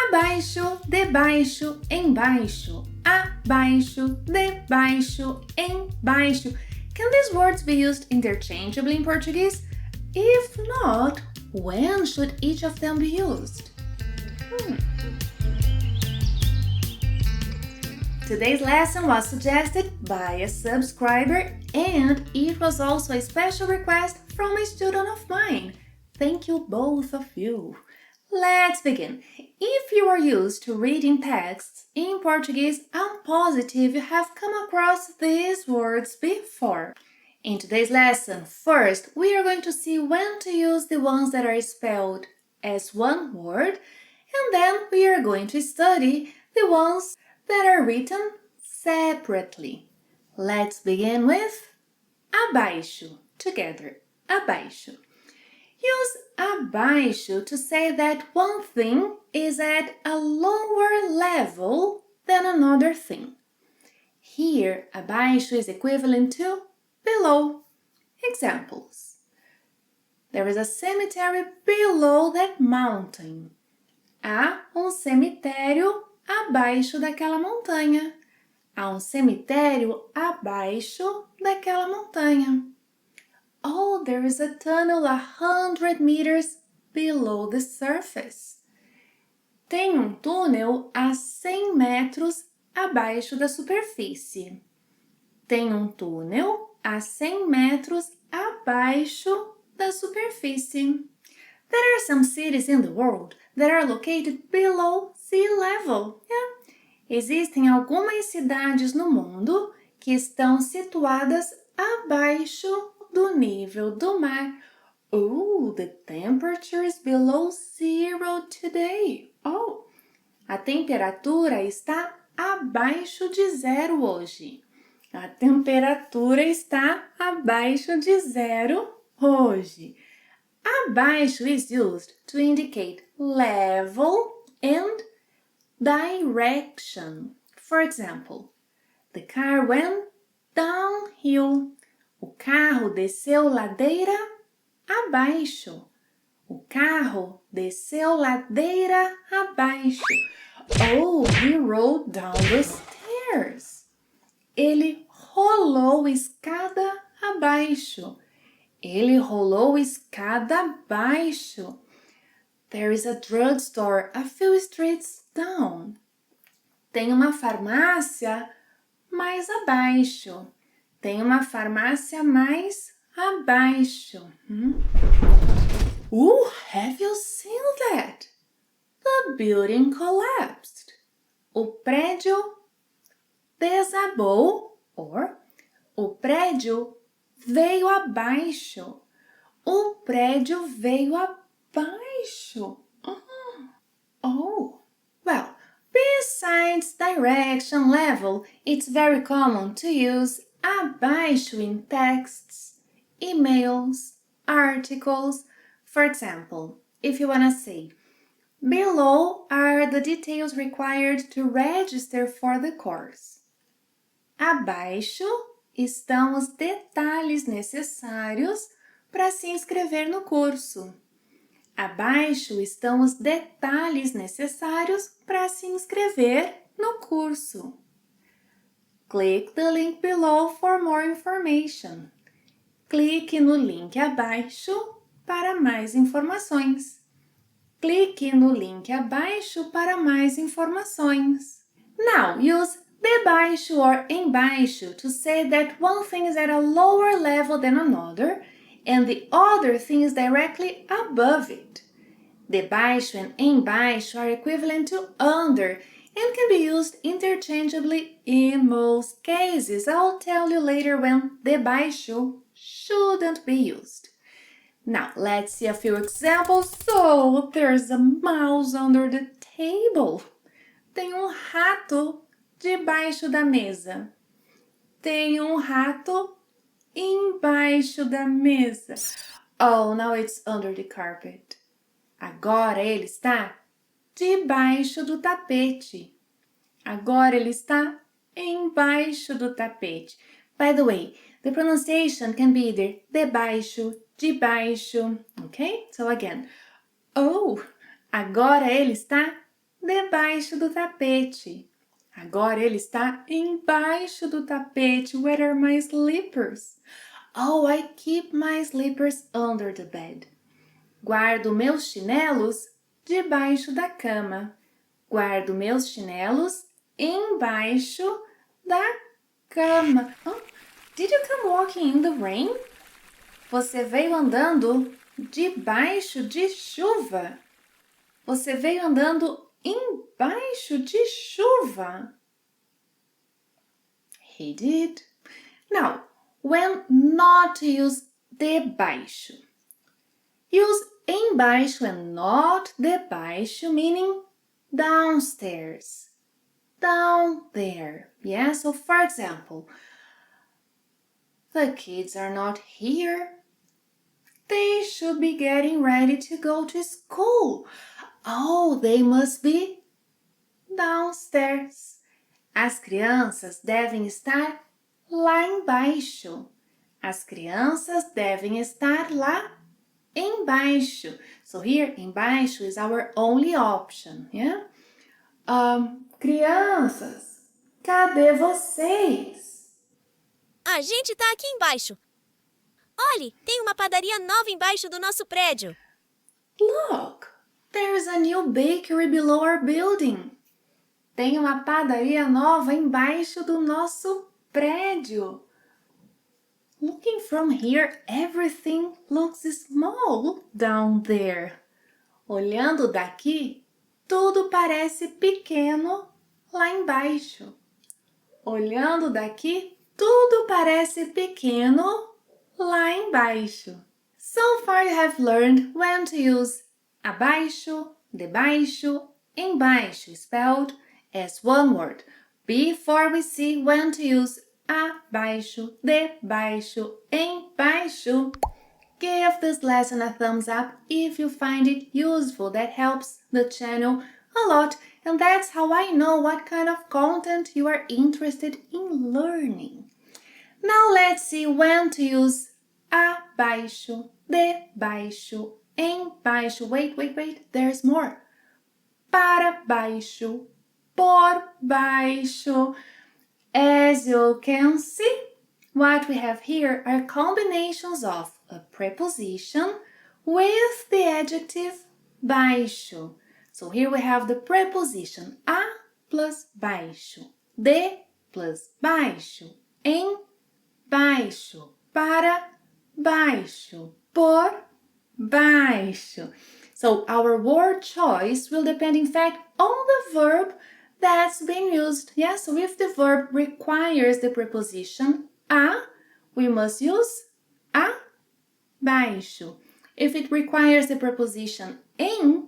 Abaixo, debaixo, embaixo. Abaixo, debaixo, embaixo. Can these words be used interchangeably in Portuguese? If not, when should each of them be used? Today's lesson was suggested by a subscriber and it was also a special request from a student of mine. Thank you both of you. Let's begin. If you are used to reading texts in Portuguese, I'm positive you have come across these words before. In today's lesson, first, we are going to see when to use the ones that are spelled as one word, and then we are going to study the ones that are written separately. Let's begin with abaixo, together, abaixo. Use abaixo to say that one thing is at a lower level than another thing. Here, abaixo is equivalent to below. Examples. There is a cemetery below that mountain. Há cemitério abaixo daquela montanha. Há cemitério abaixo daquela montanha. Oh, there is a tunnel 100 meters below the surface. Tem túnel a 100 metros abaixo da superfície. Tem túnel a 100 metros abaixo da superfície. There are some cities in the world that are located below sea level. Existem algumas cidades no mundo que estão situadas abaixo do nível do mar. Oh, the temperature is below zero today. Oh, a temperatura está abaixo de zero hoje. A temperatura está abaixo de zero hoje. Abaixo is used to indicate level and direction. For example, the car went downhill. O carro desceu ladeira abaixo. O carro desceu ladeira abaixo. Oh, he rolled down the stairs. Ele rolou escada abaixo. Ele rolou escada abaixo. There is a drugstore a few streets down. Tem uma farmácia mais abaixo. Tem uma farmácia mais abaixo. Have you seen that? The building collapsed. O prédio desabou, or o prédio veio abaixo. O prédio veio abaixo. Well, besides direction level, it's very common to use abaixo in texts, emails, articles. For example, if you want to say, below are the details required to register for the course. Abaixo estão os detalhes necessários para se inscrever no curso. Abaixo estão os detalhes necessários para se inscrever no curso. Click the link below for more information. Clique no link abaixo para mais informações. Clique no link abaixo para mais informações. Now, use debaixo or embaixo to say that one thing is at a lower level than another and the other thing is directly above it. Debaixo and embaixo are equivalent to under and can be used interchangeably in most cases. I'll tell you later when debaixo shouldn't be used. Now, let's see a few examples. So, there's a mouse under the table. Tem rato debaixo da mesa. Tem rato embaixo da mesa. Oh, now it's under the carpet. Agora ele está debaixo do tapete. Agora ele está embaixo do tapete. By the way, the pronunciation can be either debaixo, debaixo, okay? So again, oh, agora ele está debaixo do tapete. Agora ele está embaixo do tapete. Where are my slippers? Oh, I keep my slippers under the bed. Guardo meus chinelos debaixo da cama. Guardo meus chinelos embaixo da cama. Oh, did you come walking in the rain? Você veio andando debaixo de chuva. Você veio andando embaixo de chuva. He did. Now, when not to use debaixo. Use embaixo and not debaixo, meaning downstairs. Down there. Yeah, so for example, the kids are not here. They should be getting ready to go to school. Oh, they must be downstairs. As crianças devem estar lá embaixo. As crianças devem estar lá embaixo. So here, embaixo is our only option, yeah? Crianças, cadê vocês? A gente tá aqui embaixo. Olhe, tem uma padaria nova embaixo do nosso prédio. Look, there's a new bakery below our building. Tem uma padaria nova embaixo do nosso prédio. Looking from here, everything looks small down there. Olhando daqui, tudo parece pequeno lá embaixo. Olhando daqui, tudo parece pequeno lá embaixo. So far you have learned when to use abaixo, debaixo, embaixo, spelled as one word. Before we see when to use abaixo, debaixo, embaixo. Give this lesson a thumbs up if you find it useful. That helps the channel a lot, and that's how I know what kind of content you are interested in learning. Now let's see when to use abaixo, debaixo, embaixo. Wait, there's more. Para baixo, por baixo. As you can see, what we have here are combinations of a preposition with the adjective baixo. So here we have the preposition a plus baixo, de plus baixo, em baixo, para baixo, por baixo. So our word choice will depend in fact on the verb that's been used. Yeah, so if the verb requires the preposition a, we must use abaixo. If it requires the preposition em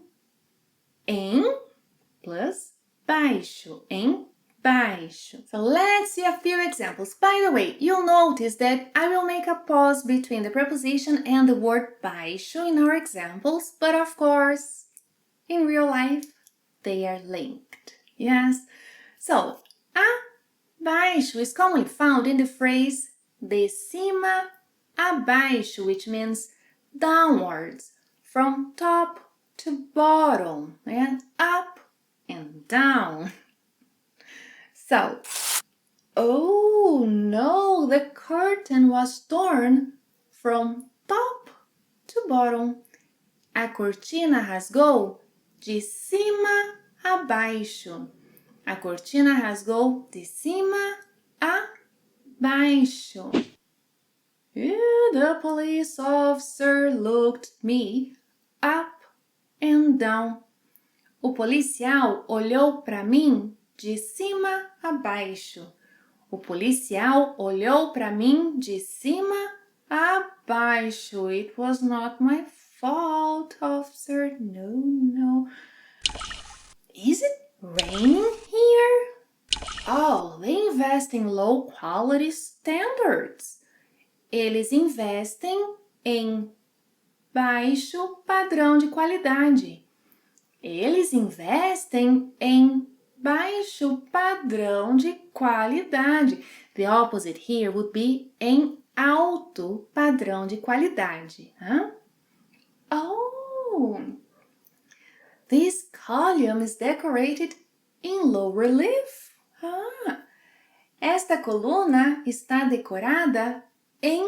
plus baixo, em baixo. So let's see a few examples. By the way, you'll notice that I will make a pause between the preposition and the word baixo in our examples, but of course, in real life, they are linked. Yes? So, abaixo is commonly found in the phrase de cima a baixo, which means downwards, from top to bottom, and up and down. So, oh no, the curtain was torn from top to bottom. A cortina rasgou de cima a baixo. A cortina rasgou de cima a baixo. The police officer looked me up and down. O policial olhou para mim de cima a baixo. O policial olhou para mim de cima a baixo. It was not my fault, officer. No. Is it raining here? Oh, they invest in low quality standards. Eles investem em baixo padrão de qualidade. Eles investem em baixo padrão de qualidade. The opposite here would be em alto padrão de qualidade. Huh? Oh! This column is decorated in low relief. Esta coluna está decorada em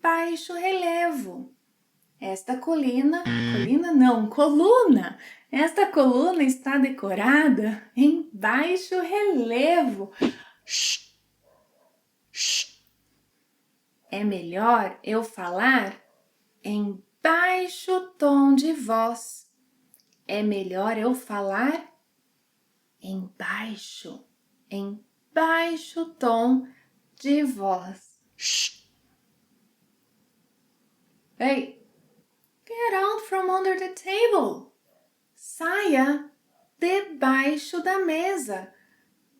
baixo relevo. Esta coluna. Esta coluna está decorada em baixo relevo. Shh. Shh. É melhor eu falar em baixo tom de voz. É melhor eu falar em baixo tom de voz. Shh. Hey, get out from under the table. Saia debaixo da mesa.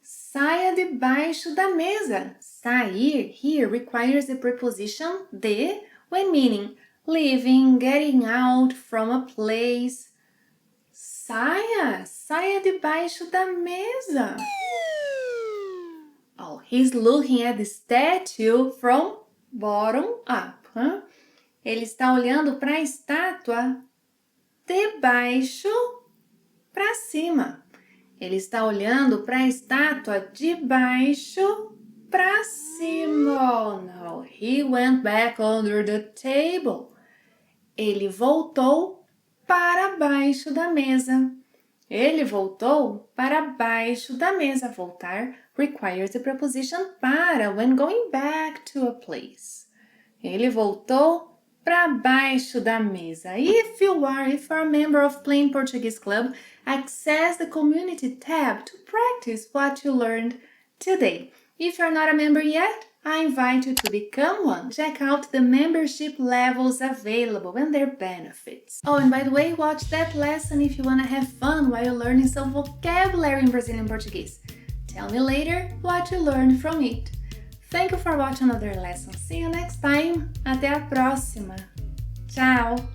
Saia debaixo da mesa. Sair here requires the preposition de when meaning leaving, getting out from a place. Saia debaixo da mesa. Oh, he's looking at the statue from bottom up. Ele está olhando para a estátua de baixo para cima. Ele está olhando para a estátua de baixo para cima. Oh, no. He went back under the table. Ele voltou para baixo da mesa. Ele voltou para baixo da mesa. Voltar requires the preposition para when going back to a place. Ele voltou para baixo da mesa. If you are a member of Plain Portuguese Club, access the community tab to practice what you learned today. If you're not a member yet, I invite you to become one. Check out the membership levels available and their benefits. Oh, and by the way, watch that lesson if you want to have fun while you're learning some vocabulary in Brazilian Portuguese. Tell me later what you learned from it. Thank you for watching another lesson. See you next time. Até a próxima. Tchau!